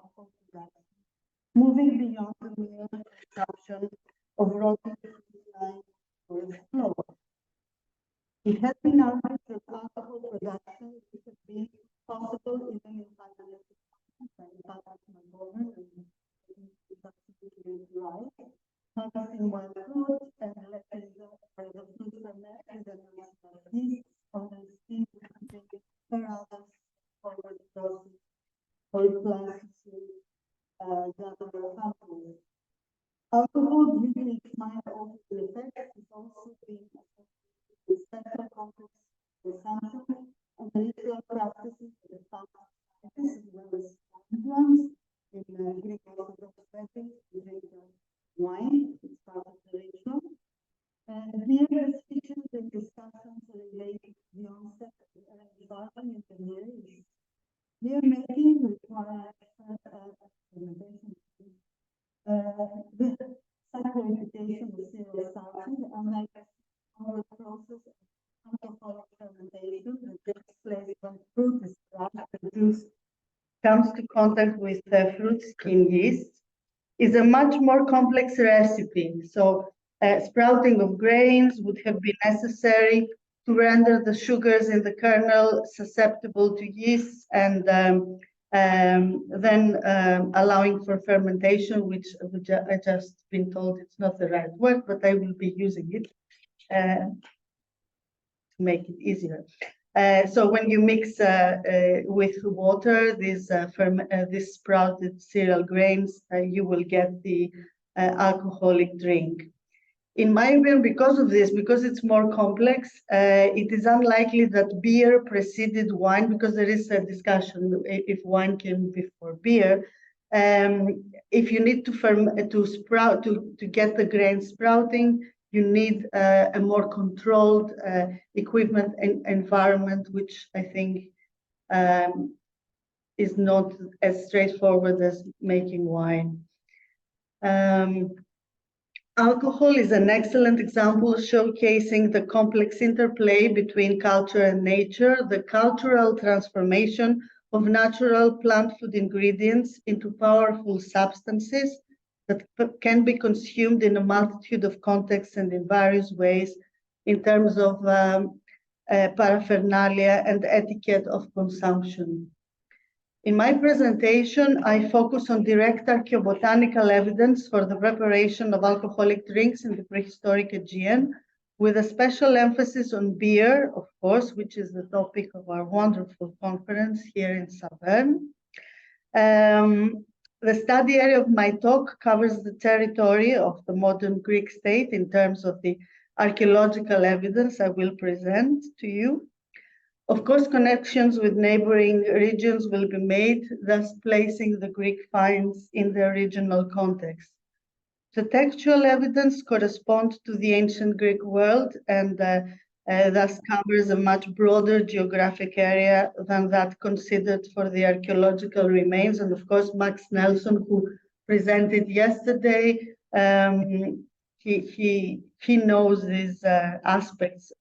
alcohol production, moving beyond the mere consumption of raw materials for the flow. It has been argued that alcohol production would have been possible even in Paleolithic times, and that was my moment, and it's absolutely right. Harvesting wild fruit and letting the fruit ferment in the yeast on the steam per others forward process for plants to gather samples. Alcohol, due to its mild alcohol effect, is also being associated with special complex consumption and ritual practices of the family as well as ones in Greek Orthodox weddings, we drink wine, it's part of the ritual. Beer is featured in discussions related to the onset of environment in the Near East. Beer making requires fermentation. The saccharification of cereal starches, unlike our process of alcoholic fermentation that takes place when fruit is crushed, the juice comes to contact with fruit skin yeast, is a much more complex recipe. So sprouting of grains would have been necessary to render the sugars in the kernel susceptible to yeast, and then allowing for fermentation, which I just been told it's not the right word, but I will be using it to make it easier. So when you mix with water these sprouted cereal grains, you will get the alcoholic drink. In my opinion, because of this, because it's more complex, it is unlikely that beer preceded wine, because there is a discussion if wine came before beer. If you need to get the grain sprouting, you need a more controlled equipment and environment, which I think is not as straightforward as making wine. Alcohol is an excellent example showcasing the complex interplay between culture and nature, the cultural transformation of natural plant food ingredients into powerful substances that can be consumed in a multitude of contexts and in various ways in terms of paraphernalia and etiquette of consumption. In my presentation, I focus on direct archaeobotanical evidence for the preparation of alcoholic drinks in the prehistoric Aegean, with a special emphasis on beer, of course, which is the topic of our wonderful conference here in Saverne. The study area of my talk covers the territory of the modern Greek state in terms of the archaeological evidence I will present to you. Of course, connections with neighboring regions will be made, thus placing the Greek finds in their regional context. The textual evidence corresponds to the ancient Greek world and thus covers a much broader geographic area than that considered for the archaeological remains. And of course, Max Nelson, who presented yesterday, he knows these aspects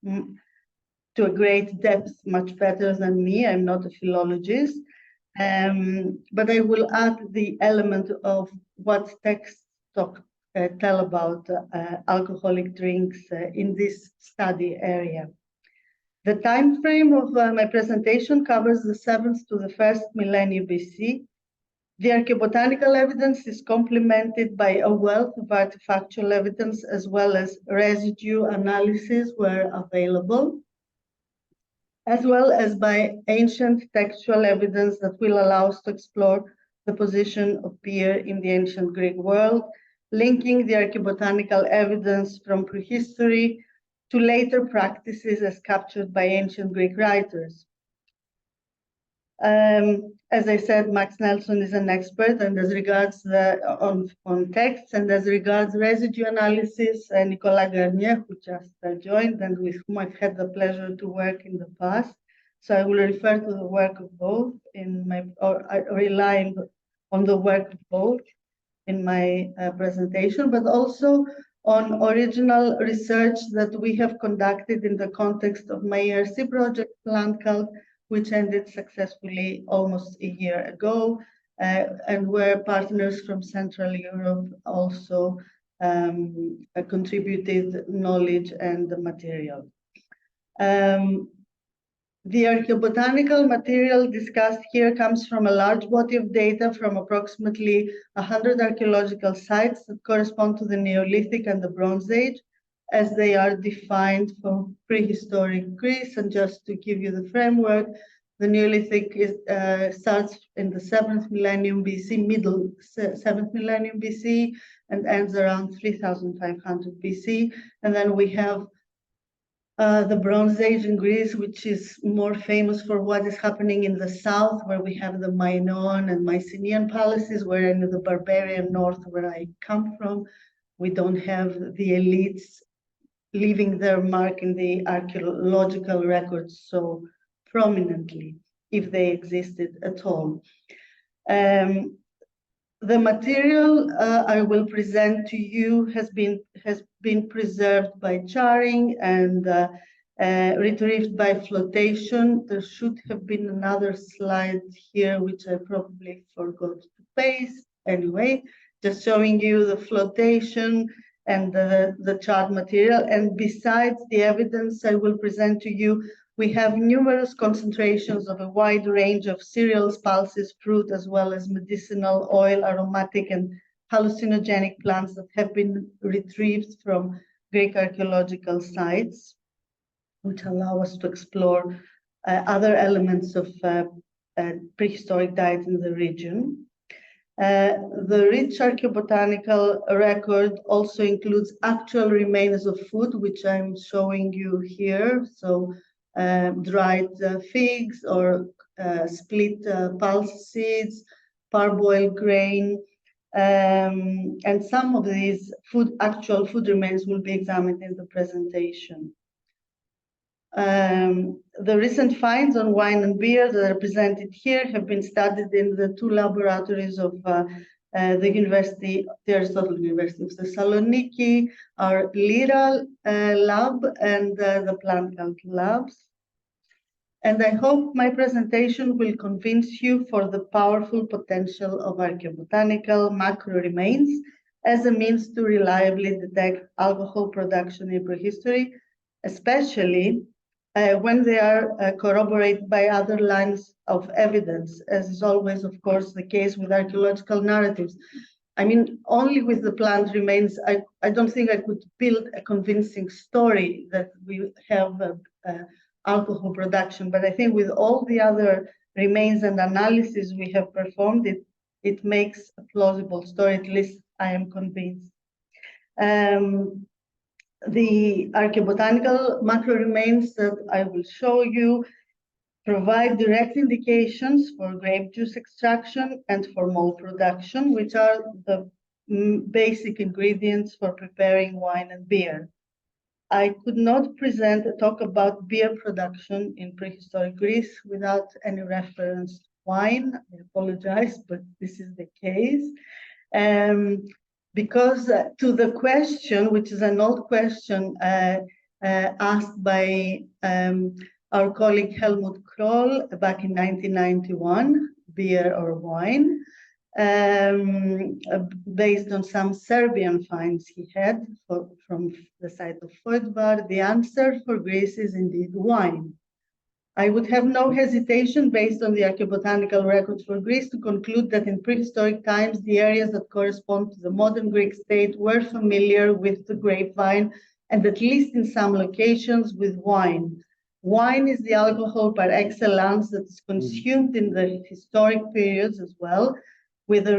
to a great depth, much better than me. I'm not a philologist, but I will add the element of what texts tell about alcoholic drinks in this study area. The time frame of my presentation covers the 7th to the 1st millennium BC. The archaeobotanical evidence is complemented by a wealth of artifactual evidence, as well as residue analysis where available, as well as by ancient textual evidence that will allow us to explore the position of beer in the ancient Greek world, linking the archaeobotanical evidence from prehistory to later practices as captured by ancient Greek writers. As I said, Max Nelson is an expert, and as regards on texts, and as regards residue analysis, Nicolas Garnier, who just joined and with whom I've had the pleasure to work in the past. So I will refer to the work of both relying on the work of both in my presentation, but also on original research that we have conducted in the context of my ERC project, Plant Cult, which ended successfully almost a year ago, and where partners from Central Europe also contributed knowledge and material. The archaeobotanical material discussed here comes from a large body of data from approximately 100 archaeological sites that correspond to the Neolithic and the Bronze Age, as they are defined for prehistoric Greece. And just to give you the framework, the Neolithic starts in the 7th millennium BC, middle 7th millennium BC, and ends around 3500 BC. And then we have the Bronze Age in Greece, which is more famous for what is happening in the south, where we have the Minoan and Mycenaean palaces, where in the barbarian north, where I come from, we don't have the elites leaving their mark in the archaeological records so prominently, if they existed at all. The material I will present to you has been preserved by charring and retrieved by flotation. There should have been another slide here, which I probably forgot to paste. Anyway, just showing you the flotation and the charred material. And besides the evidence I will present to you, we have numerous concentrations of a wide range of cereals, pulses, fruit, as well as medicinal, oil, aromatic, and hallucinogenic plants that have been retrieved from Greek archaeological sites, which allow us to explore other elements of prehistoric diet in the region. The rich archaeobotanical record also includes actual remains of food, which I'm showing you here. So dried figs or split pulse seeds, parboiled grain, and some of these actual food remains will be examined in the presentation. The recent finds on wine and beer that are presented here have been studied in the two laboratories of the Aristotle University of Thessaloniki, our Lyra lab, and the plant health labs. And I hope my presentation will convince you for the powerful potential of archaeobotanical macro remains as a means to reliably detect alcohol production in prehistory, especially when they are corroborated by other lines of evidence, as is always, of course, the case with archaeological narratives. I mean, only with the plant remains, I don't think I could build a convincing story that we have alcohol production, but I think with all the other remains and analysis we have performed, it makes a plausible story, at least I am convinced. The archaeobotanical macro remains that I will show you provide direct indications for grape juice extraction and for malt production, which are the basic ingredients for preparing wine and beer. I could not present a talk about beer production in prehistoric Greece without any reference to wine. I apologize, but this is the case. Because to the question, which is an old question asked by our colleague Helmut Kroll back in 1991, beer or wine, based on some Serbian finds he had from the site of Foitbar, the answer for Greece is indeed wine. I would have no hesitation, based on the archaeobotanical records for Greece, to conclude that in prehistoric times, the areas that correspond to the modern Greek state were familiar with the grapevine, and at least in some locations with wine. Wine is the alcohol par excellence that is consumed in the historic periods as well, with a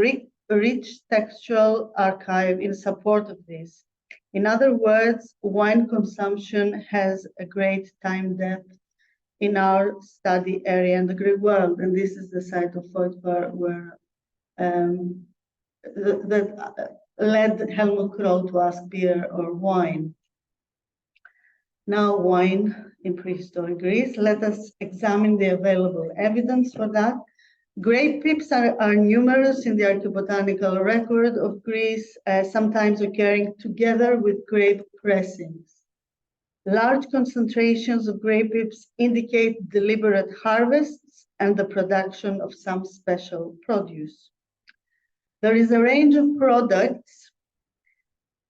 rich textual archive in support of this. In other words, wine consumption has a great time depth in our study area in the Greek world, and this is the site of Foitbar where that led Helmut Kroll to ask beer or wine. Now, wine in prehistoric Greece. Let us examine the available evidence for that. Grape pips are numerous in the archaeobotanical record of Greece, sometimes occurring together with grape pressings. Large concentrations of grape pips indicate deliberate harvests and the production of some special produce. There is a range of products,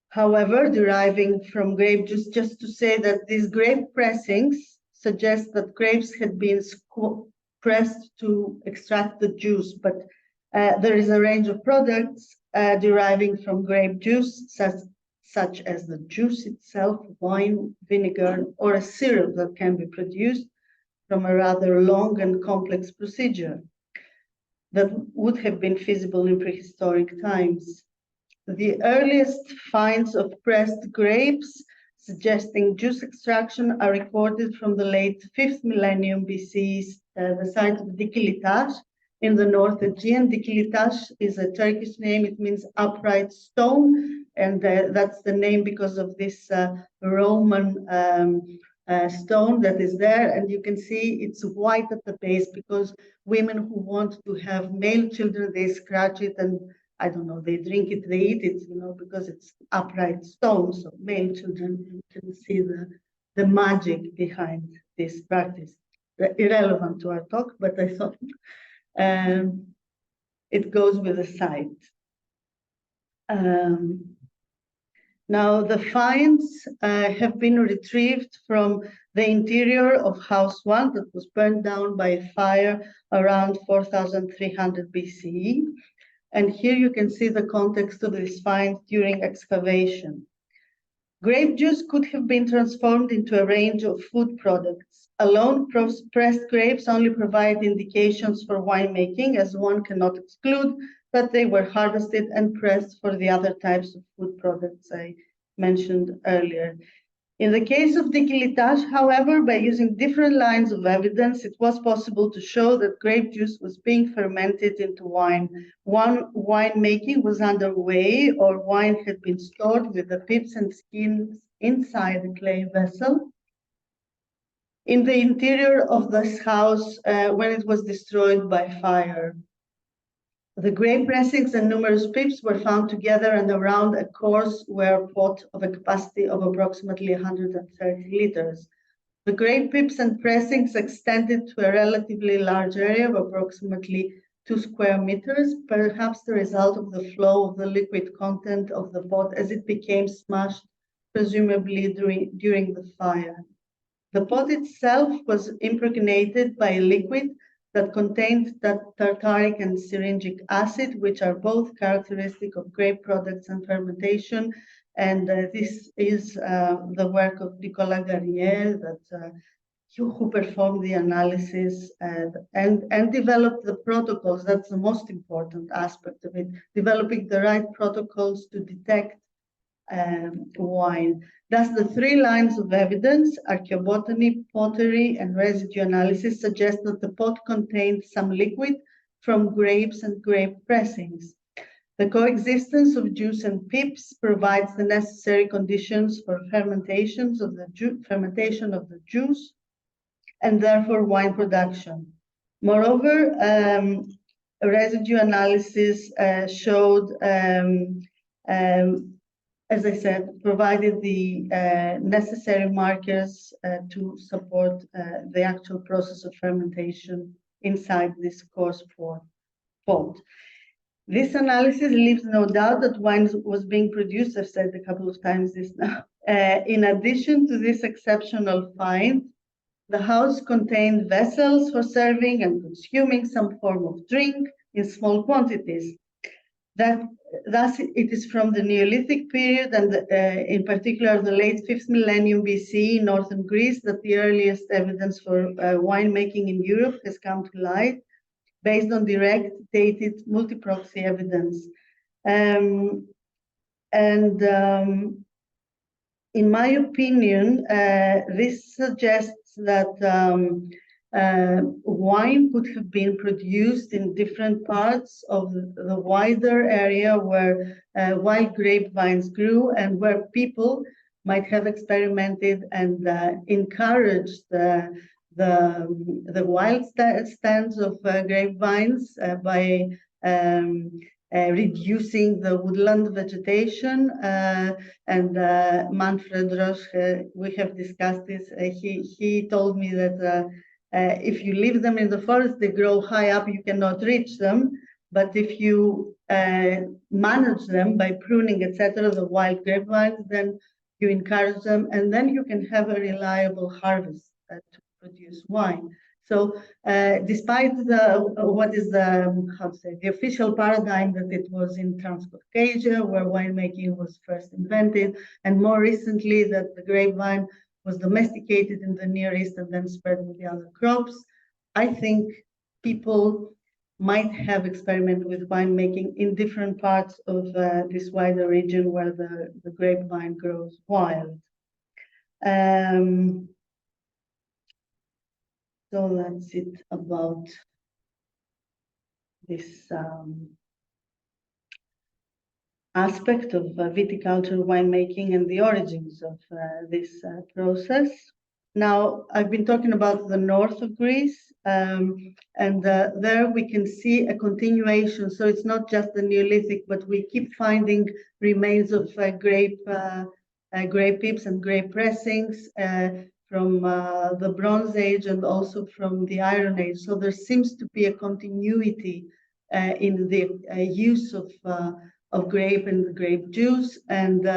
however, deriving from grape juice, just to say that these grape pressings suggest that grapes had been pressed to extract the juice, but there is a range of products deriving from grape juice, such as the juice itself, wine, vinegar, or a syrup that can be produced from a rather long and complex procedure that would have been feasible in prehistoric times. The earliest finds of pressed grapes suggesting juice extraction are recorded from the late 5th millennium BC, the site of Dikilitas in the North Aegean. Dikilitas is a Turkish name. It means upright stone, and that's the name because of this Roman stone that is there. And you can see it's white at the base because women who want to have male children, they scratch it and I don't know, they drink it, they eat it, you know, because it's upright stone. So male children can see the magic behind this practice. Irrelevant to our talk, but I thought it goes with the site. Now, the finds have been retrieved from the interior of House 1 that was burned down by fire around 4300 BCE. And here you can see the context of this find during excavation. Grape juice could have been transformed into a range of food products. Alone, pressed grapes only provide indications for winemaking, as one cannot exclude that they were harvested and pressed for the other types of food products I mentioned earlier. In the case of Dikilitas, however, by using different lines of evidence, it was possible to show that grape juice was being fermented into wine. Winemaking was underway, or wine had been stored with the pips and skins inside the clay vessel. In the interior of this house, when it was destroyed by fire, the grape pressings and numerous pips were found together and around a coarse ware pot of a capacity of approximately 130 liters. The grape pips and pressings extended to a relatively large area of approximately 2 square meters, perhaps the result of the flow of the liquid content of the pot as it became smashed, presumably during the fire. The pot itself was impregnated by a liquid that contained tartaric and syringic acid, which are both characteristic of grape products and fermentation. And this is the work of Nicolas Garnier, who performed the analysis and developed the protocols. That's the most important aspect of it, developing the right protocols to detect wine. Thus, the 3 lines of evidence, archaeobotany, pottery, and residue analysis, suggest that the pot contained some liquid from grapes and grape pressings. The coexistence of juice and pips provides the necessary conditions for fermentation of the juice, and therefore wine production. Moreover, residue analysis showed as I said, provided the necessary markers to support the actual process of fermentation inside this coarse pot. This analysis leaves no doubt that wine was being produced. I've said a couple of times this now. In addition to this exceptional find, the house contained vessels for serving and consuming some form of drink in small quantities. Thus, it is from the Neolithic period and in particular the late 5th millennium BC in northern Greece that the earliest evidence for winemaking in Europe has come to light based on direct dated multiproxy evidence. In my opinion, this suggests that wine could have been produced in different parts of the wider area where wild grapevines grew and where people might have experimented and encouraged the wild stands of grapevines by reducing the woodland vegetation. And Manfred Roche, we have discussed this. He told me that If you leave them in the forest, they grow high up, you cannot reach them. But if you manage them by pruning, etc., the wild grapevines, then you encourage them, and then you can have a reliable harvest to produce wine. So despite what is the official paradigm that it was in Transcaucasia, where winemaking was first invented, and more recently that the grapevine was domesticated in the Near East and then spread with the other crops, I think people might have experimented with winemaking in different parts of this wider region where the grapevine grows wild. So that's it about this aspect of viticulture, winemaking, and the origins of this process. Now, I've been talking about the north of Greece, and there we can see a continuation. So it's not just the Neolithic, but we keep finding remains of grape pips and grape pressings from the Bronze Age and also from the Iron Age. So there seems to be a continuity in the use of grape and the grape juice, and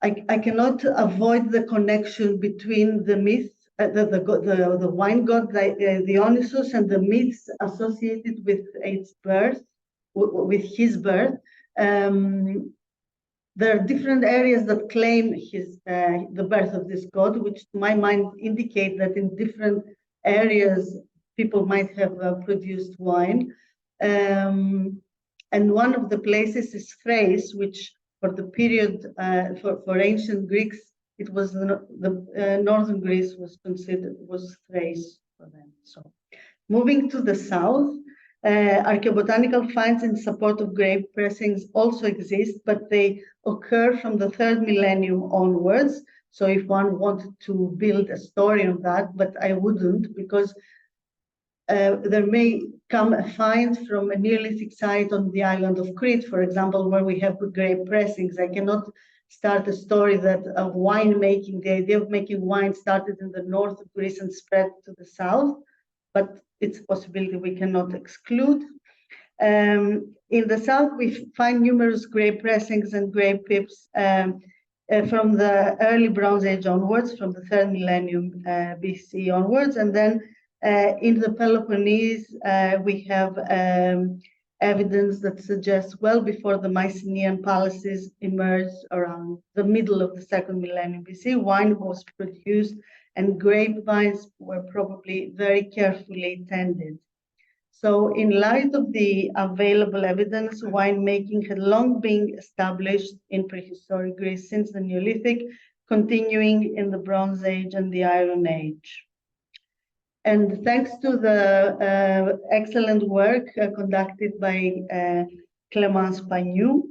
I cannot avoid the connection between the myth, the wine god Dionysus, and the myths associated with its birth, with his birth. There are different areas that claim the birth of this god, which to my mind indicate that in different areas people might have produced wine. And one of the places is Thrace, which for the period for ancient Greeks, it was the northern Greece was Thrace for them. So, moving to the south, archaeobotanical finds in support of grape pressings also exist, but they occur from the 3rd millennium onwards. So, if one wanted to build a story on that, but I wouldn't, because there may come a find from a Neolithic site on the island of Crete, for example, where we have grape pressings. I cannot start a story that wine making, the idea of making wine started in the north of Greece and spread to the south, but it's a possibility we cannot exclude. In the south, we find numerous grape pressings and grape pips from the early Bronze Age onwards, from the 3rd millennium BC onwards, and then in the Peloponnese, we have evidence that suggests well before the Mycenaean palaces emerged around the middle of the 2nd millennium BC, wine was produced and grapevines were probably very carefully tended. So in light of the available evidence, winemaking had long been established in prehistoric Greece since the Neolithic, continuing in the Bronze Age and the Iron Age. And thanks to the excellent work conducted by Clémence Pagnou,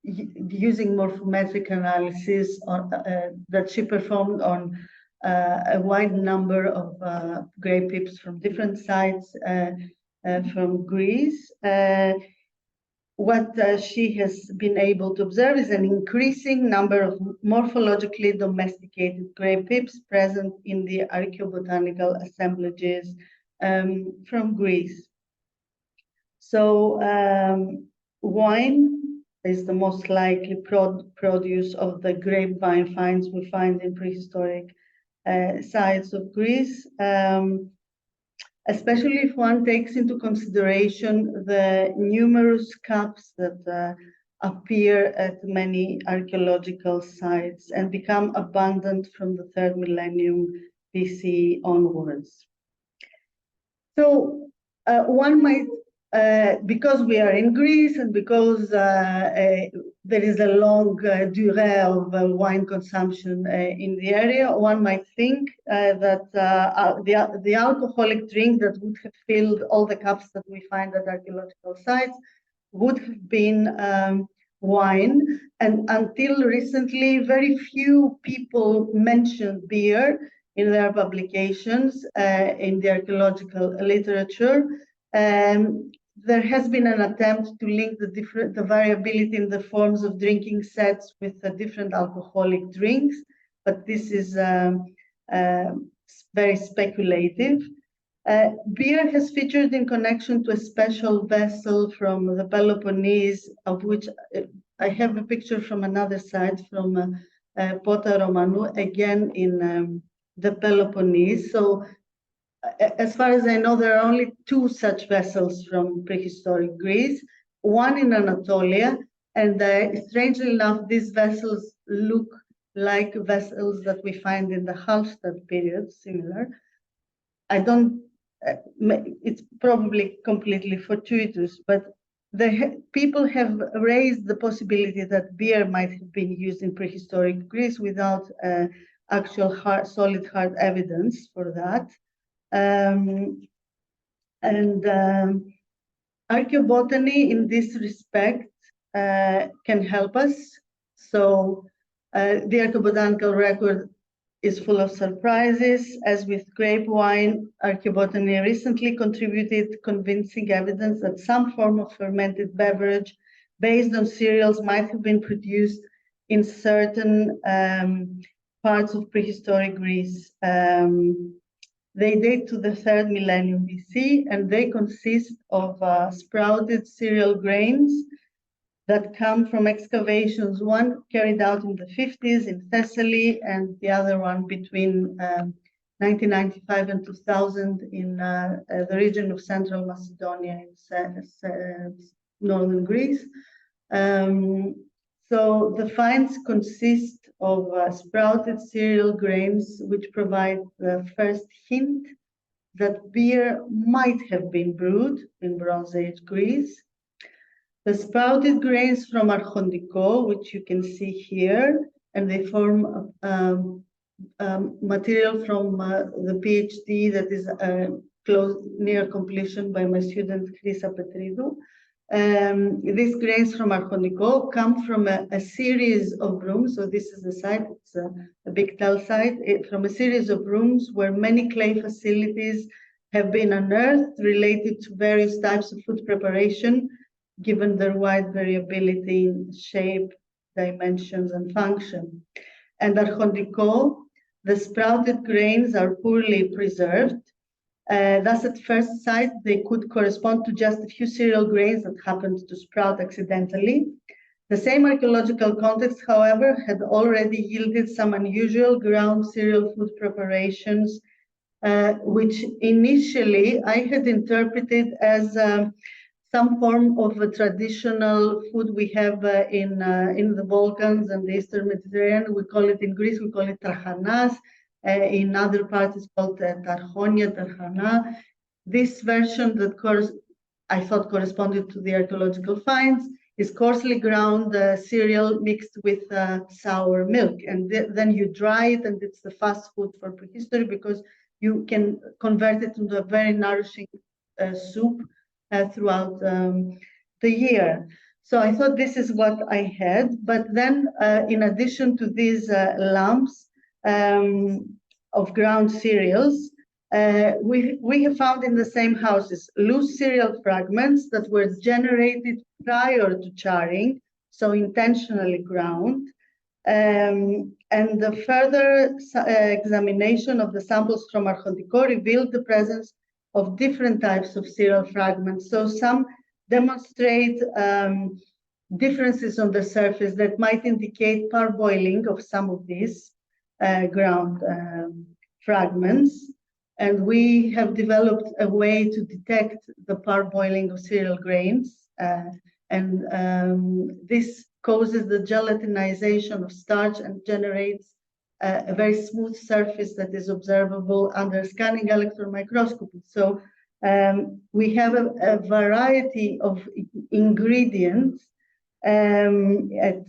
using morphometric analysis that she performed on a wide number of grape pips from different sites from Greece, what she has been able to observe is an increasing number of morphologically domesticated grape pips present in the archaeobotanical assemblages from Greece. So wine is the most likely produce of the grapevine finds we find in prehistoric sites of Greece. Especially if one takes into consideration the numerous cups that appear at many archaeological sites and become abundant from the 3rd millennium BC onwards. So one might, because we are in Greece and because there is a long durée of wine consumption in the area, one might think that the alcoholic drink that would have filled all the cups that we find at archaeological sites would have been wine. And until recently, very few people mentioned beer in their publications in the archaeological literature. There has been an attempt to link the variability in the forms of drinking sets with the different alcoholic drinks, but this is very speculative. Beer has featured in connection to a special vessel from the Peloponnese, of which I have a picture from another site, from Pota Romanou, again in the Peloponnese. So as far as I know, there are only 2 such vessels from prehistoric Greece, one in Anatolia, and strangely enough, these vessels look like vessels that we find in the Hallstatt period, similar. I don't, it's probably completely fortuitous, but people have raised the possibility that beer might have been used in prehistoric Greece without actual solid hard evidence for that. Archaeobotany in this respect can help us. So the archaeobotanical record is full of surprises. As with grape wine, archaeobotany recently contributed convincing evidence that some form of fermented beverage based on cereals might have been produced in certain parts of prehistoric Greece. They date to the 3rd millennium BC, and they consist of sprouted cereal grains that come from excavations, one carried out in the 50s in Thessaly, and the other one between 1995 and 2000 in the region of Central Macedonia in northern Greece. So the finds consist of sprouted cereal grains, which provide the first hint that beer might have been brewed in Bronze Age Greece. The sprouted grains from Archondiko, which you can see here, and they form material from the PhD that is near completion by my student Chrisa Petridou. These grains from Archondiko come from a series of rooms. So this is the site, it's a big tell site, from a series of rooms where many clay facilities have been unearthed related to various types of food preparation, given their wide variability in shape, dimensions, and function. And Archondiko, the sprouted grains are poorly preserved. Thus, at first sight, they could correspond to just a few cereal grains that happened to sprout accidentally. The same archaeological context, however, had already yielded some unusual ground cereal food preparations, which initially I had interpreted as some form of a traditional food we have in the Balkans and the Eastern Mediterranean. We call it in Greece, we call it tarhanas. In other parts, it's called tarhonia, tarhana. This version that I thought corresponded to the archaeological finds is coarsely ground cereal mixed with sour milk. And then you dry it, and it's the fast food for prehistory because you can convert it into a very nourishing soup throughout the year. So I thought this is what I had. But then in addition to these lumps, of ground cereals, we have found in the same houses loose cereal fragments that were generated prior to charring, so intentionally ground. And the further examination of the samples from Archondiko revealed the presence of different types of cereal fragments. So some demonstrate differences on the surface that might indicate parboiling of some of these ground fragments, and we have developed a way to detect the parboiling of cereal grains, and this causes the gelatinization of starch and generates a very smooth surface that is observable under scanning electron microscopy. So we have a variety of ingredients at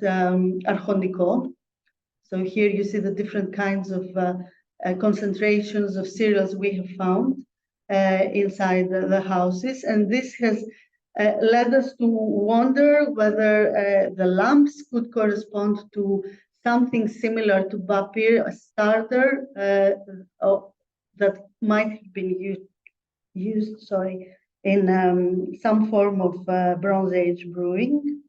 Archondiko. So here you see the different kinds of concentrations of cereals we have found inside the houses. And this has led us to wonder whether the lumps could correspond to something similar to bapir, a starter that might have been used in some form of Bronze Age brewing.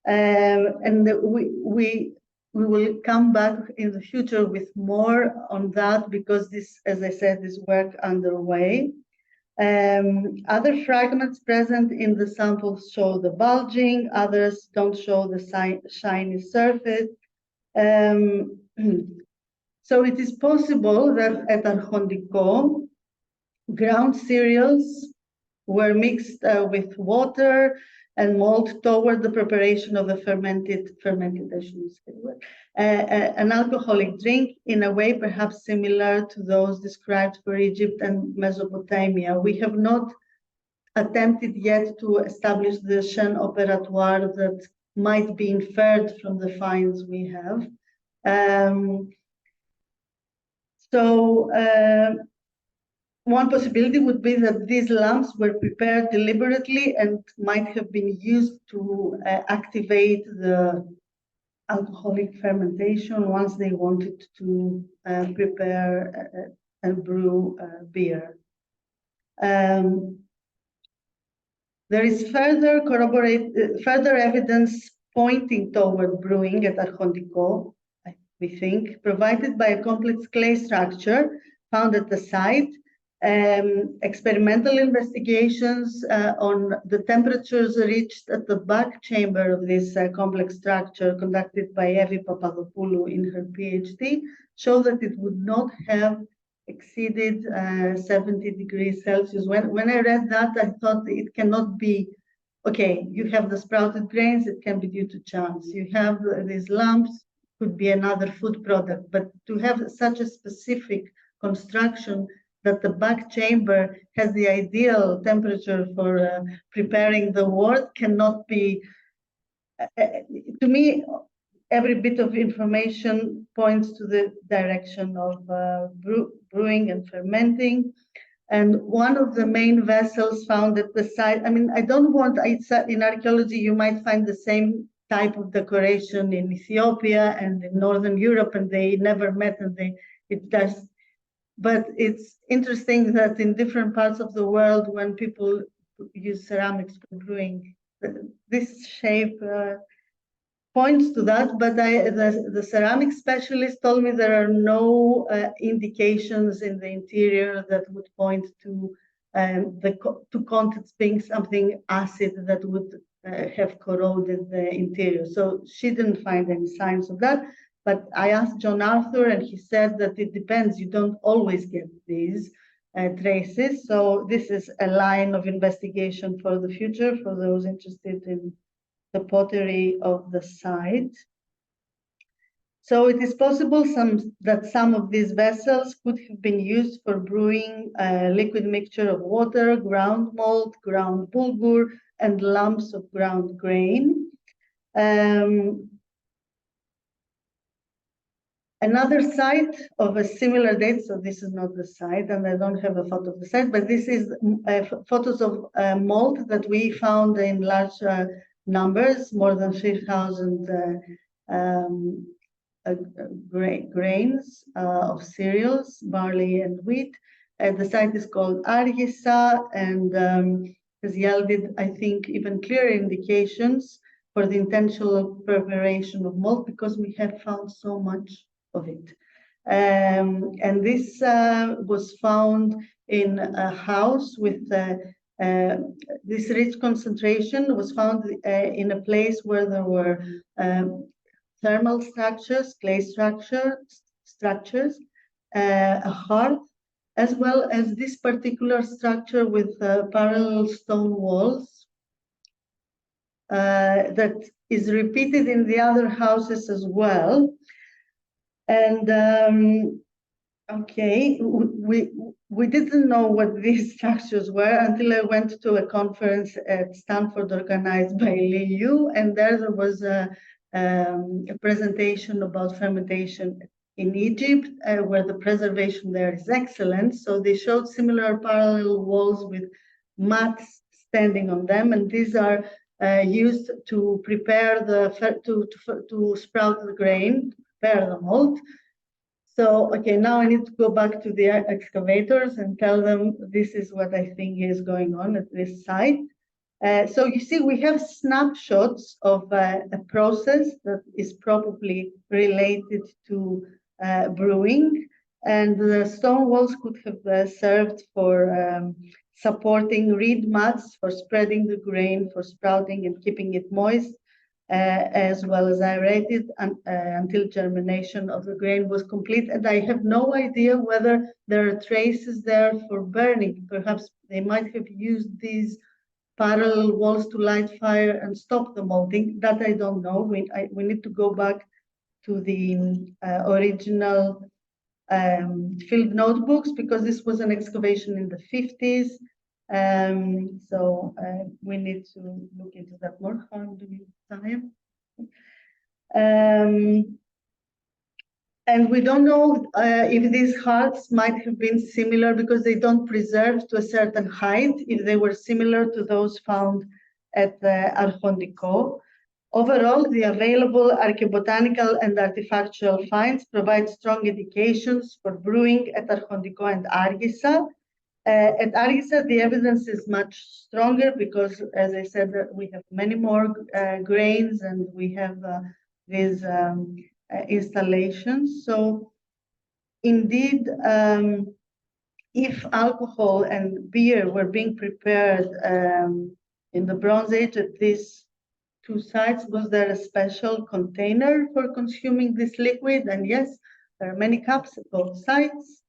And we we will come back in the future with more on that because this, as I said, is work underway. Other fragments present in the samples show the bulging, others don't show the shiny surface. So it is possible that at Archondico, ground cereals were mixed with water and malt toward the preparation of a fermented, I shouldn't say the word, an alcoholic drink in a way perhaps similar to those described for Egypt and Mesopotamia. We have not attempted yet to establish the chaîne opératoire that might be inferred from the finds we have. One possibility would be that these lamps were prepared deliberately and might have been used to activate the alcoholic fermentation once they wanted to prepare and brew beer. There is further evidence pointing toward brewing at Archondico, we think, provided by a complex clay structure found at the site. Experimental investigations on the temperatures reached at the back chamber of this complex structure conducted by Evi Papadopoulou in her PhD show that it would not have exceeded 70 degrees Celsius. When I read that, I thought it cannot be, okay, you have the sprouted grains, it can be due to chance. You have these lamps, could be another food product, but to have such a specific construction that the back chamber has the ideal temperature for preparing the wort cannot be, to me, every bit of information points to the direction of brewing and fermenting. And one of the main vessels found at the site, I mean, I don't want, in archaeology, you might find the same type of decoration in Ethiopia and in Northern Europe, and they never met, and it does. But it's interesting that in different parts of the world, when people use ceramics for brewing, this shape points to that. But the ceramic specialist told me there are no indications in the interior that would point to the contents being something acid that would have corroded the interior. So she didn't find any signs of that. But I asked John Arthur, and he said that it depends. You don't always get these traces. So this is a line of investigation for the future for those interested in the pottery of the site. So it is possible that some of these vessels could have been used for brewing a liquid mixture of water, ground malt, ground bulgur, and lumps of ground grain. Another site of a similar date, so this is not the site, and I don't have a photo of the site, but this is photos of malt that we found in large numbers, more than 3,000 grains of cereals, barley and wheat. The site is called Argisa and has yielded, I think, even clearer indications for the intentional preparation of malt because we have found so much of it. And this was found in a house with this rich concentration was found in a place where there were thermal structures, clay structures, a hearth, as well as this particular structure with parallel stone walls that is repeated in the other houses as well. And okay, we didn't know what these structures were until I went to a conference at Stanford organized by Li Yu, and there was a presentation about fermentation in Egypt, where the preservation there is excellent. So they showed similar parallel walls with mats standing on them, and these are used to prepare to sprout the grain, prepare the malt. So, okay, now I need to go back to the excavators and tell them this is what I think is going on at this site. So you see, we have snapshots of a process that is probably related to brewing, and the stone walls could have served for supporting reed mats, for spreading the grain, for sprouting and keeping it moist, as well as aerated until germination of the grain was complete. And I have no idea whether there are traces there for burning. Perhaps they might have used these parallel walls to light fire and stop the molding. That I don't know. We need to go back to the original field notebooks, because this was an excavation in the 50s. So we need to look into that more. How do we time? And we don't know if these hearts might have been similar, because they don't preserve to a certain height, if they were similar to those found at Archondiko. Overall, the available archaeobotanical and artifactual finds provide strong indications for brewing at Archondiko and Argisa. At Argisa, the evidence is much stronger because, as I said, we have many more grains, and we have these installations. So indeed, if alcohol and beer were being prepared in the Bronze Age at these two sites, was there a special container for consuming this liquid? And yes, there are many cups at both sites.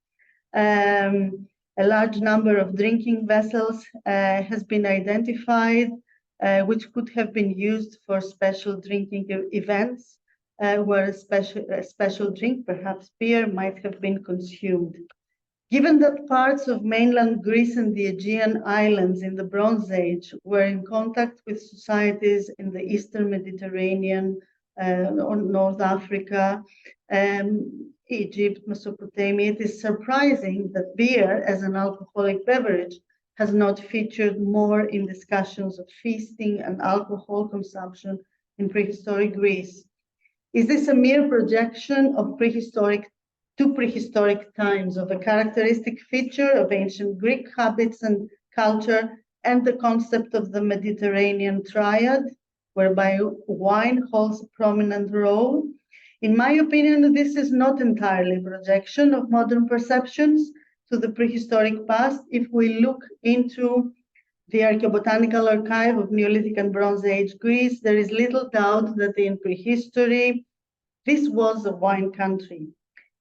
A large number of drinking vessels has been identified, which could have been used for special drinking events, where a special drink, perhaps beer, might have been consumed. Given that parts of mainland Greece and the Aegean islands in the Bronze Age were in contact with societies in the Eastern Mediterranean, or North Africa, Egypt, Mesopotamia, it is surprising that beer as an alcoholic beverage has not featured more in discussions of feasting and alcohol consumption in prehistoric Greece. Is this a mere projection of prehistoric times, of a characteristic feature of ancient Greek habits and culture, and the concept of the Mediterranean triad, whereby wine holds a prominent role? In my opinion, this is not entirely a projection of modern perceptions to the prehistoric past. If we look into the archaeobotanical archive of Neolithic and Bronze Age Greece, there is little doubt that in prehistory, this was a wine country.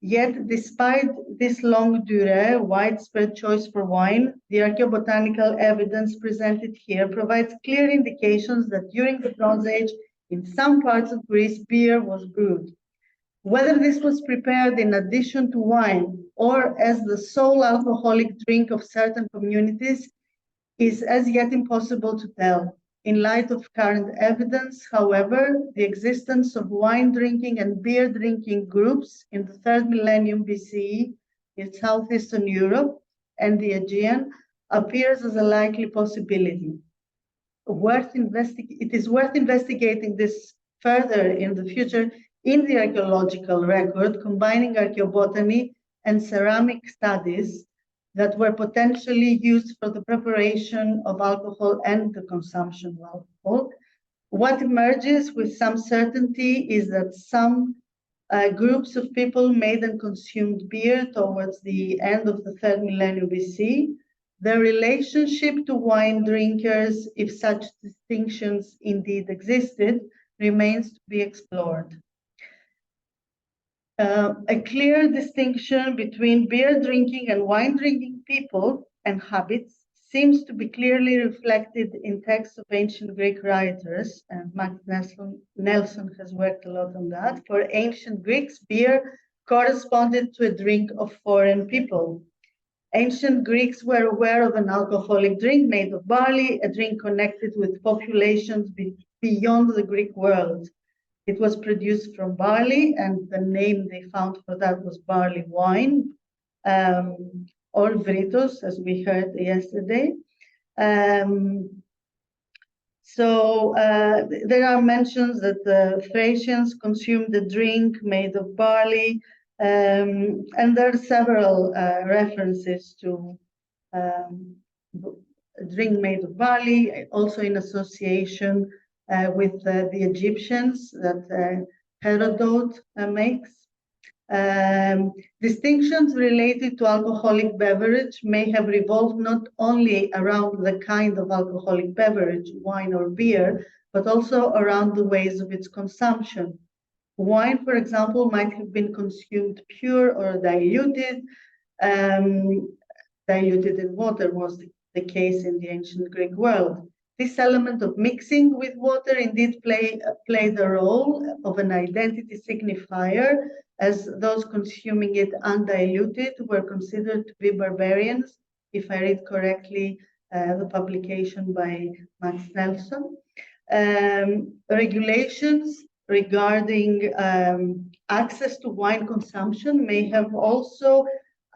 Yet, despite this longue durée, widespread choice for wine, the archaeobotanical evidence presented here provides clear indications that during the Bronze Age, in some parts of Greece, beer was brewed. Whether this was prepared in addition to wine or as the sole alcoholic drink of certain communities is as yet impossible to tell. In light of current evidence, however, the existence of wine drinking and beer drinking groups in the 3rd millennium BCE in southeastern Europe and the Aegean appears as a likely possibility. It is worth investigating this further in the future in the archaeological record, combining archaeobotany and ceramic studies that were potentially used for the preparation of alcohol and the consumption of alcohol. What emerges with some certainty is that some groups of people made and consumed beer towards the end of the 3rd millennium BC. Their relationship to wine drinkers, if such distinctions indeed existed, remains to be explored. A clear distinction between beer drinking and wine drinking people and habits seems to be clearly reflected in texts of ancient Greek writers, and Max Nelson has worked a lot on that. For ancient Greeks, beer corresponded to a drink of foreign people. Ancient Greeks were aware of an alcoholic drink made of barley, a drink connected with populations beyond the Greek world. It was produced from barley, and the name they found for that was barley wine, or vritos, as we heard yesterday. So there are mentions that the Thracians consumed a drink made of barley, and there are several references to a drink made of barley, also in association with the Egyptians that Herodot makes. Distinctions related to alcoholic beverage may have revolved not only around the kind of alcoholic beverage, wine or beer, but also around the ways of its consumption. Wine, for example, might have been consumed pure or diluted. Diluted in water was the case in the ancient Greek world. This element of mixing with water indeed played the role of an identity signifier, as those consuming it undiluted were considered to be barbarians, if I read correctly the publication by Max Nelson. Regulations regarding access to wine consumption may have also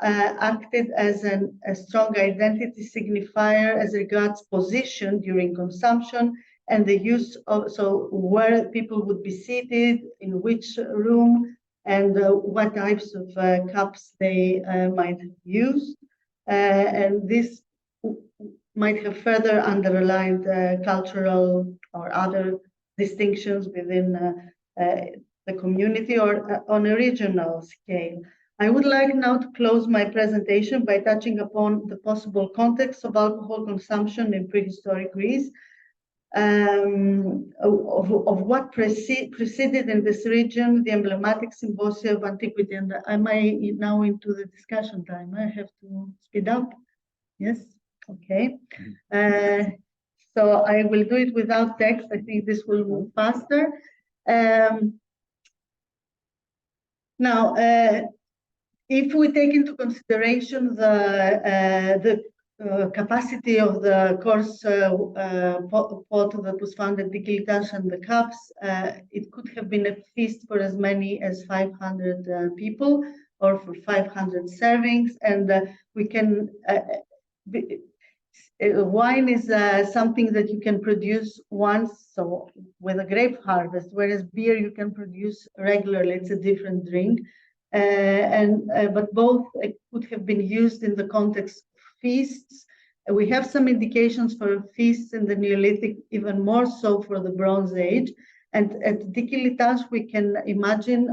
acted as a strong identity signifier as regards position during consumption and the use of, so where people would be seated, in which room, and what types of cups they might use. And this might have further underlined cultural or other distinctions within the community or on a regional scale. I would like now to close my presentation by touching upon the possible context of alcohol consumption in prehistoric Greece, of what preceded in this region the emblematic symposia of antiquity. And am I now into the discussion time? I have to speed up. Yes, okay. So I will do it without text. I think this will move faster. Now, if we take into consideration the capacity of the coarse pot that was found at Dikilitas and the cups, it could have been a feast for as many as 500 people or for 500 servings. And we can, wine is something that you can produce once, so with a grape harvest, whereas beer you can produce regularly. It's a different drink. But both could have been used in the context of feasts. We have some indications for feasts in the Neolithic, even more so for the Bronze Age. And at Dikilitas, we can imagine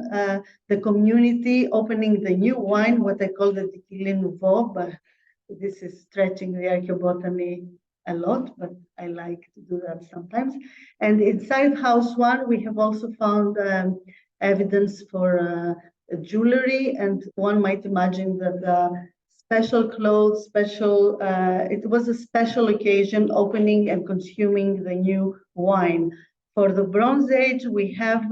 the community opening the new wine, what I call the Dikili Nouveau, but this is stretching the archaeobotany a lot, but I like to do that sometimes. And inside House 1, we have also found evidence for jewelry, and one might imagine that special clothes, it was a special occasion, opening and consuming the new wine. For the Bronze Age, we have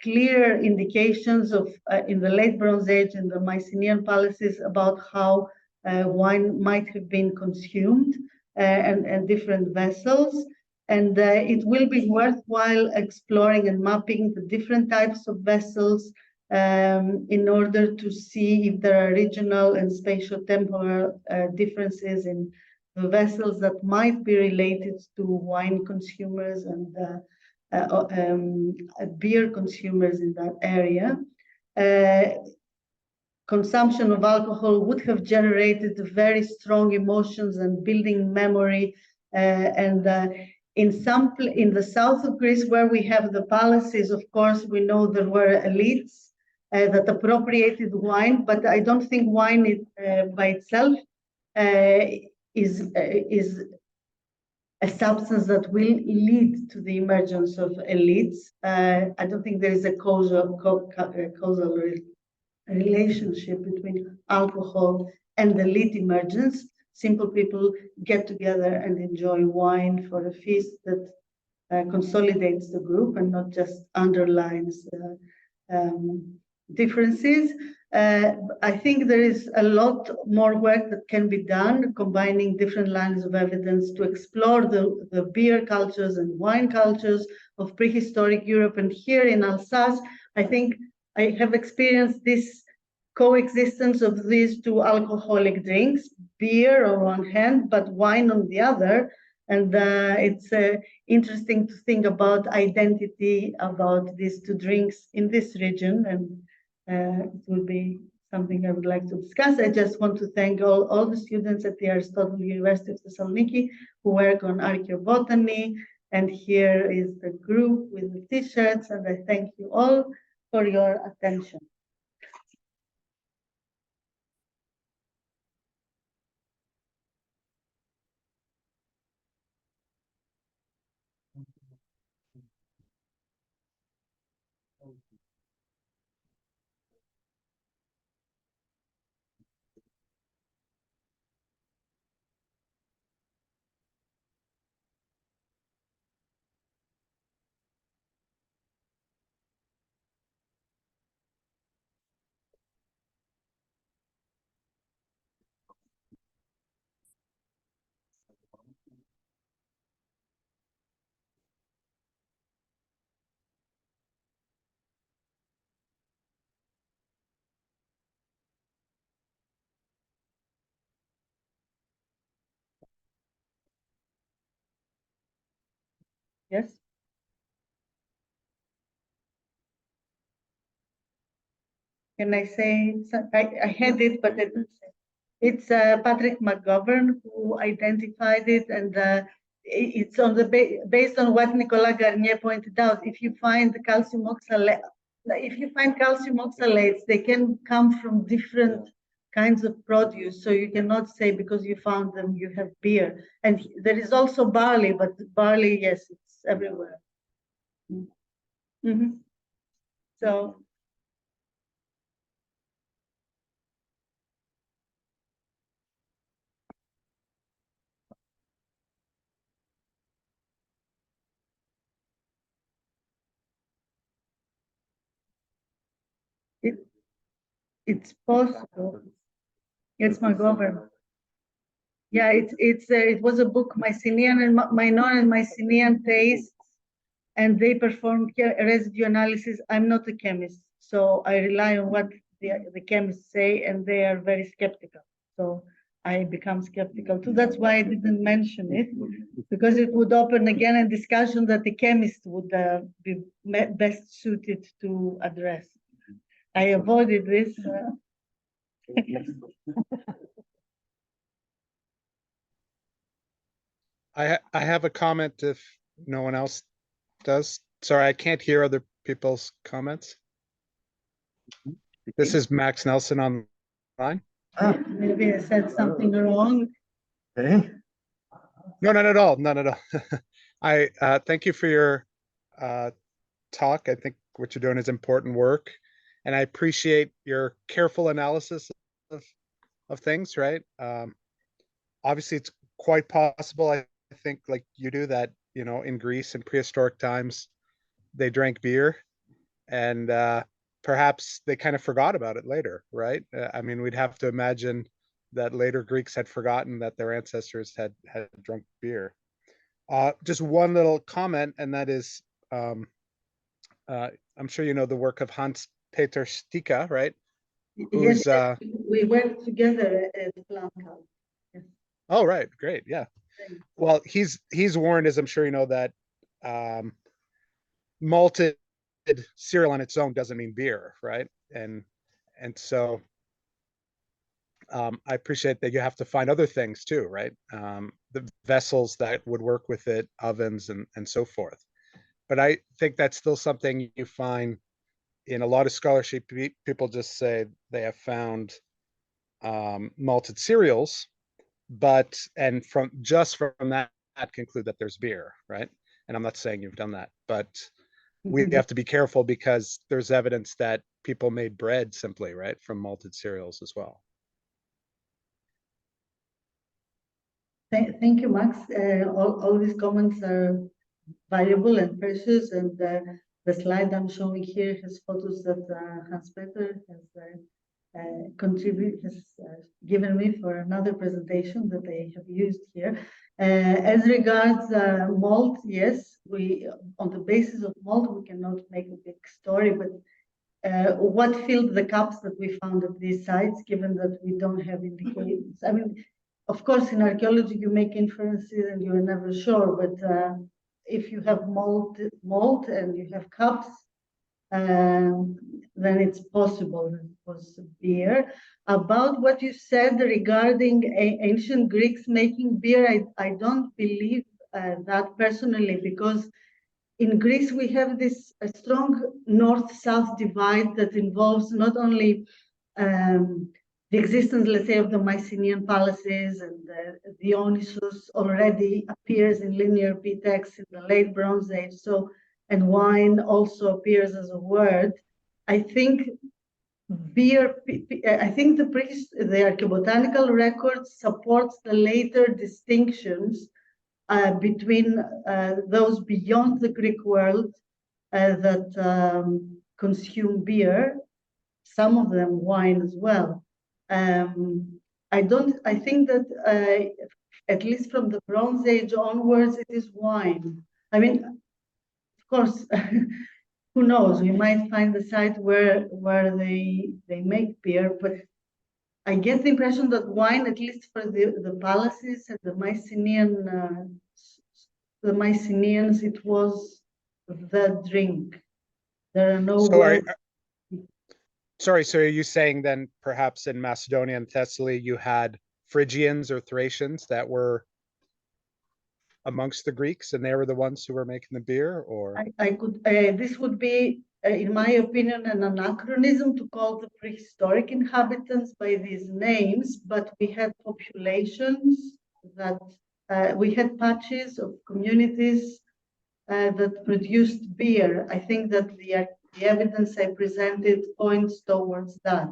clear indications of, in the late Bronze Age, in the Mycenaean palaces, about how wine might have been consumed and different vessels. And it will be worthwhile exploring and mapping the different types of vessels in order to see if there are regional and spatio-temporal differences in the vessels that might be related to wine consumers and beer consumers in that area. Consumption of alcohol would have generated very strong emotions and building memory. In the south of Greece, where we have the palaces, of course, we know there were elites that appropriated wine, but I don't think wine by itself is a substance that will lead to the emergence of elites. I don't think there is a causal relationship between alcohol and the elite emergence. Simple people get together and enjoy wine for a feast that consolidates the group and not just underlines differences. I think there is a lot more work that can be done, combining different lines of evidence to explore the beer cultures and wine cultures of prehistoric Europe. And here in Alsace, I think I have experienced this coexistence of these two alcoholic drinks, beer on one hand, but wine on the other. And it's interesting to think about identity about these two drinks in this region. And it will be something I would like to discuss. I just want to thank all the students at the Aristotle University of Thessaloniki who work on archaeobotany. And here is the group with the t-shirts, and I thank you all for your attention. Yes. Can I say, I had it, but I didn't say. It's Patrick McGovern who identified it, and it's on the based on what Nicolas Garnier pointed out. If you find calcium oxalate, they can come from different kinds of produce. So you cannot say because you found them, you have beer. And there is also barley, but barley, yes, it's everywhere. Mm-hmm. So. It's possible. It's McGovern. Yeah, it was a book, Mycenaean and Minoan and Mycenaean tastes, and they performed residue analysis. I'm not a chemist, so I rely on what the chemists say, and they are very skeptical. So I become skeptical too. That's why I didn't mention it, because it would open again a discussion that the chemist would be best suited to address. I avoided this. I have a comment if no one else does. Sorry, I can't hear other people's comments. This is Max Nelson online. Maybe I said something wrong. Okay. No, not at all. Not at all. I thank you for your talk. I think what you're doing is important work, and I appreciate your careful analysis of things. Right. Obviously, it's quite possible. I think, like you do, that in Greece in prehistoric times, they drank beer, and perhaps they kind of forgot about it later, right? I mean, we'd have to imagine that later Greeks had forgotten that their ancestors had drunk beer. Just one little comment, and that is, I'm sure you know the work of Hans Peter Stika, right? Yes, we worked together at Blanca. Yes. Oh, right, great, yeah. Well, he's warned, as I'm sure you know, that malted cereal on its own doesn't mean beer, right? And so I appreciate that you have to find other things too, right? The vessels that would work with it, ovens and so forth. But I think that's still something you find in a lot of scholarship. People just say they have found malted cereals, and from that conclude that there's beer, right? And I'm not saying you've done that, but we have to be careful because there's evidence that people made bread simply, right, from malted cereals as well. Thank you, Max. All these comments are valuable and precious, and the slide I'm showing here has photos that Hans Peter has given me for another presentation that I have used here. As regards malt, yes, on the basis of malt, we cannot make a big story, but what filled the cups that we found at these sites, given that we don't have indications? I mean, of course, in archaeology, you make inferences and you're never sure, but if you have malt and you have cups, then it's possible it was beer. About what you said regarding ancient Greeks making beer, I don't believe that personally, because in Greece we have this strong north-south divide that involves not only the existence, let's say, of the Mycenaean palaces, and Dionysus already appears in linear P texts in the late Bronze Age. So, and wine also appears as a word. I think beer. I think the archaeobotanical record supports the later distinctions between those beyond the Greek world that consume beer. Some of them wine as well. I think that at least from the Bronze Age onwards, it is wine. I mean, of course, who knows? We might find the site where they make beer, but I get the impression that wine, at least for the palaces and the Mycenaeans, it was the drink. There are no words. Sorry, so are you saying then perhaps in Macedonia and Thessaly you had Phrygians or Thracians that were amongst the Greeks and they were the ones who were making the beer, or? I could, this would be, in my opinion, an anachronism to call the prehistoric inhabitants by these names, but we had populations that, we had patches of communities that produced beer. I think that the evidence I presented points towards that.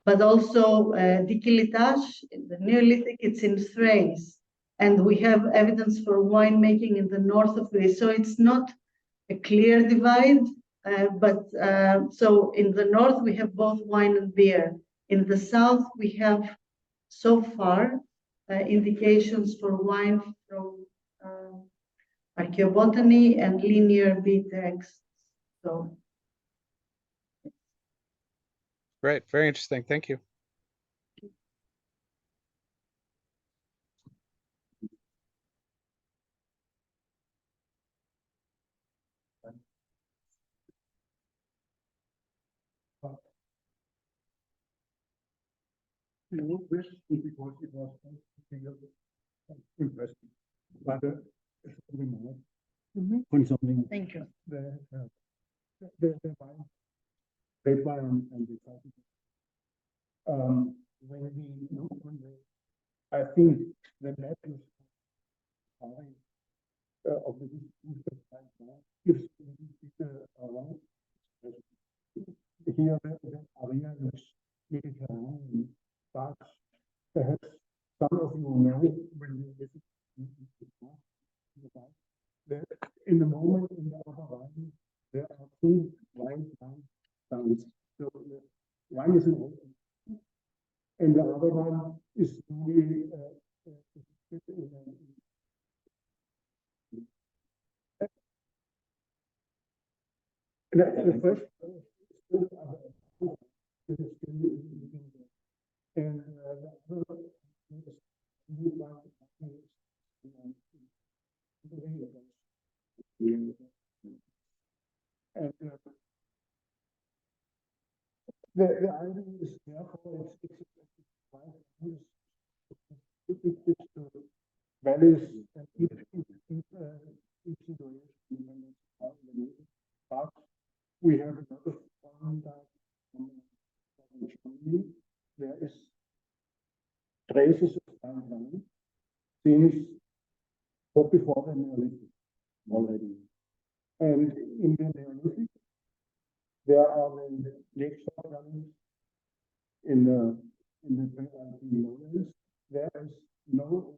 But also Dikilitas, in the Neolithic, it's in Thrace. And we have evidence for winemaking in the north of Greece. So it's not a clear divide, so in the north we have both wine and beer. In the south we have so far indications for wine from archaeobotany and linear B texts. So Great, very interesting. Thank you. No question because it was interesting. But remark concerning thank you. the wine, red wine and the when we look on the, I think the map is of the gives around here the area looks Mediterranean, but perhaps some of you know when you visit in the moment in the upper Rhine, there are two wine towns. So one is an open, and the other one is really the first and the idea is therefore it's valleys and each situation. But we have another one that there is traces of time since before the Neolithic already. And in the Neolithic, there are the lakeshore valleys in the lowlands. There is no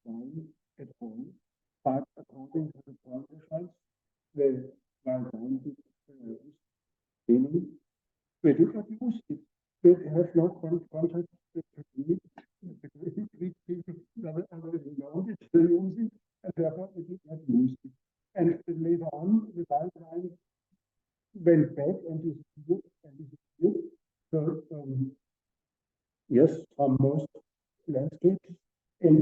wine at all, but according to the contracts, the wine they do not use it. They have no contact with the Greek people already know it, they use it, and therefore they did not use it. And later on, the wild wine went back and disappeared. So yes, from most landscapes in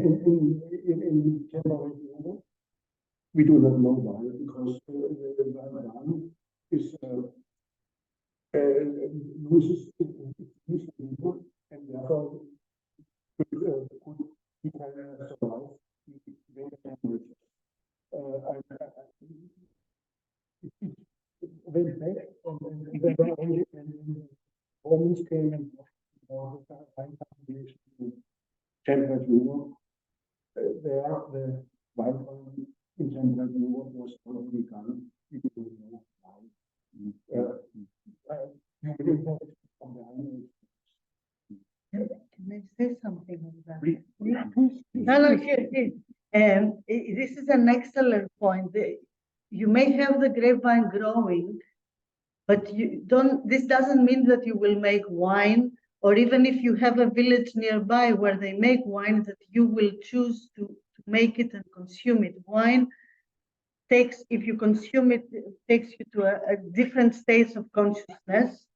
temperate Europe, we do not know why, because the wild wine is uses these people, and therefore could he can survive very temperatures. Went back, and then only when Romans came and temperature, there the white wine in temperature was already gone. You don't know why. You will impact on the animals. Can I say something on that? Please. No, here. This is an excellent point. You may have the grapevine growing, but you don't. This doesn't mean that you will make wine, or even if you have a village nearby where they make wine, that you will choose to make it and consume it. Wine takes, if you consume it, it takes you to a different state of consciousness.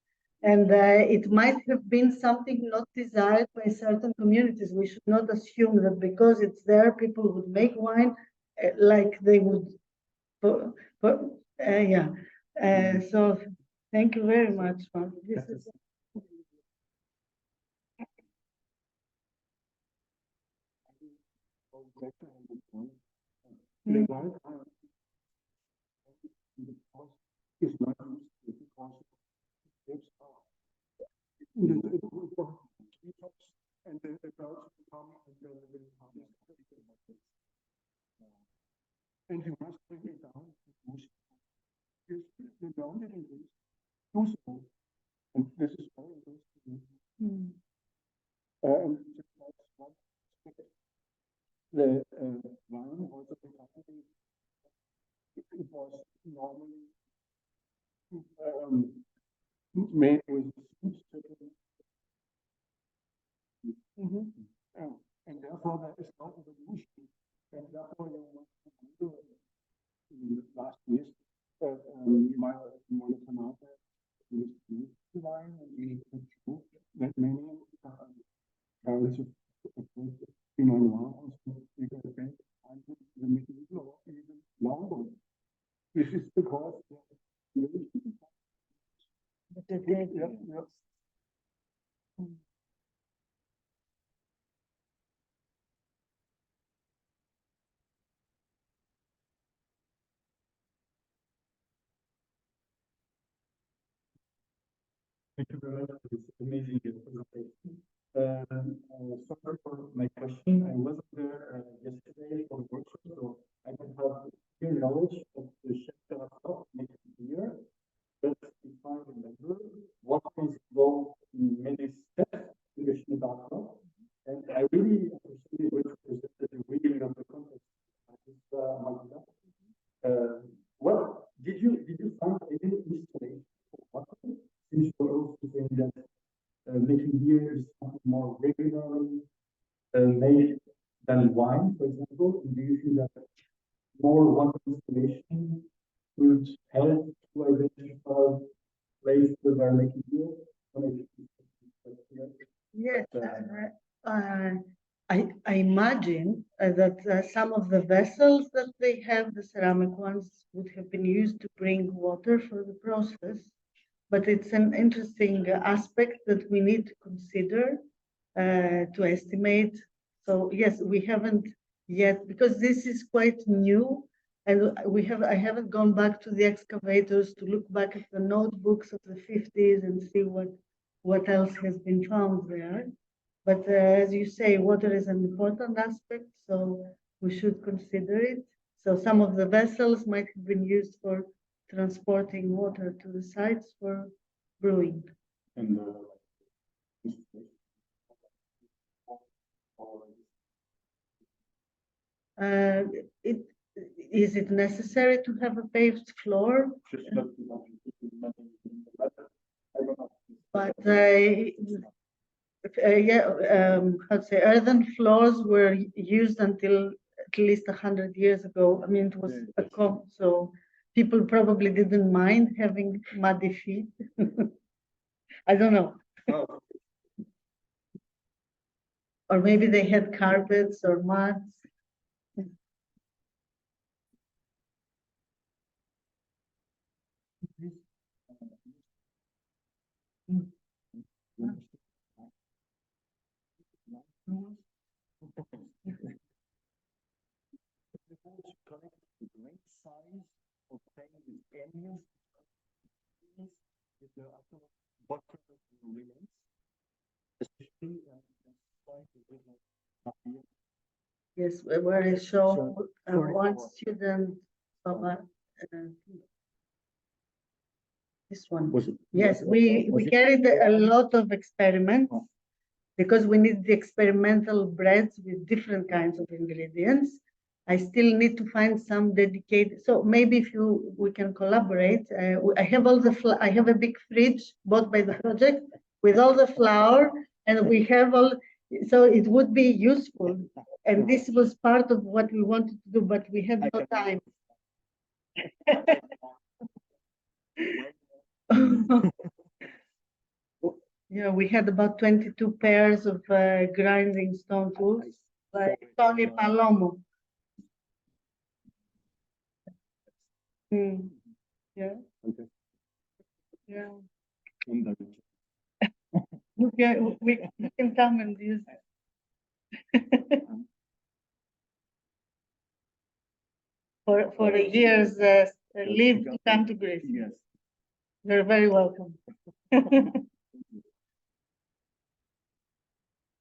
And it might have been something not desired by certain communities. We should not assume that because it's there, people would make wine like they would. Yeah. So thank you very much. This is The white is not used because it's and the birds come and they will harvest. And you must bring it down to the grounded in this, do so. And this is very interesting. And the wine also it was normally made with sweet and therefore there is no evolution. And therefore you must do in the last years my Molecular wine and we could show that many parents of Pinot Noir also take a back until the middle or even longer. This is because Thank you very much for this amazing presentation. Sorry for my question. I wasn't there yesterday for the workshop, so I don't have clear knowledge of the chapter itself next year. But if I remember, what is involved in many steps in the chapter, and I really appreciate what you presented, the reading of the context. Well, did you find any installation for water? Since you're also saying that making beer is something more regularly made than wine, for example, and do you think that more water installation would help to identify places that are making beer? yes. I imagine that some of the vessels that they have, the ceramic ones, would have been used to bring water for the process. But it's an interesting aspect that we need to consider to estimate. So yes, we haven't yet, because this is quite new, and I haven't gone back to the excavators to look back at the notebooks of the 50s and see what else has been found there. But as you say, water is an important aspect, so we should consider it. So some of the vessels might have been used for transporting water to the sites for brewing. And Is it necessary to have a paved floor? But how to say, earthen floors were used until at least 100 years ago. I mean, it was a so people probably didn't mind having muddy feet. I don't know. Or maybe they had carpets or mats. tools. The tools connect the great size of things with aliens, with the actual butter remains, especially Yes, where I show Sorry. one student of this one. Was it? Yes, was we it carried a one? lot of experiments Oh. because we need the experimental breads with different kinds of ingredients. I still need to find some dedicated. So maybe if we can collaborate. I have all the I have a big fridge bought by the project with all the flour, and we have all. So it would be useful, and this was part of what we wanted to do, but we had no time. Yeah, we had about 22 pairs of grinding stone tools by Tony Palomo. Mm. Yeah. Okay. Yeah. Indirectly. We can come and use it. for a year's leave to come to Greece. Yes. You're very welcome.